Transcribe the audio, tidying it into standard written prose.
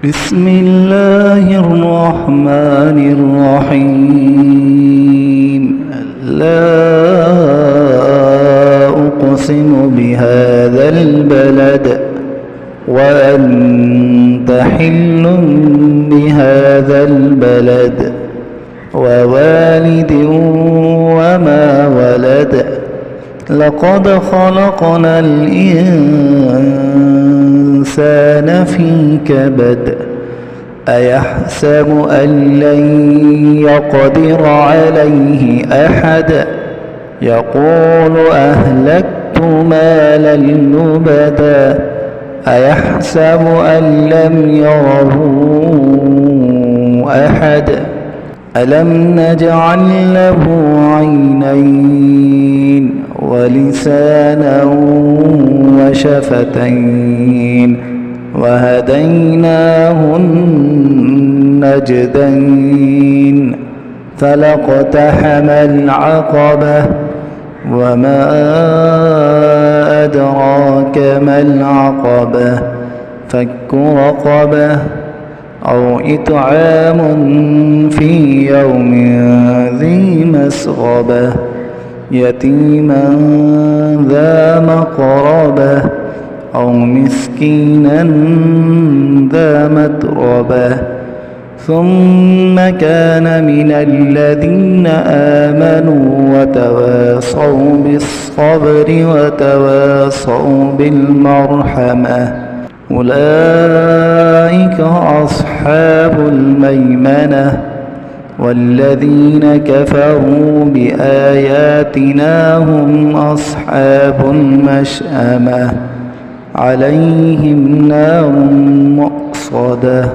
بسم الله الرحمن الرحيم. لا أقسم بهذا البلد وأنت حل بهذا البلد ووالد وما ولد. لقد خلقنا الإنسان في كبد. أيحسب أن لن يقدر عليه أحد. يقول أهلكت مالا لبدا. أيحسب أن لم يره أحد. ألم نجعل له عينين ولسانا وشفتين وهديناه النجدين. فلاقتحم العقبة وما أدراك ما العقبة. فك رقبة أو إطعام في يوم ذي مسغبة يتيما ذا مقربة أو مسكينا ذا متربة. ثم كان من الذين آمنوا وتواصوا بالصبر وتواصوا بالمرحمة. أولئك أصحاب الميمنة. والذين كفروا بآياتنا هم أصحاب المشأمة. عليهم نار مؤصدة.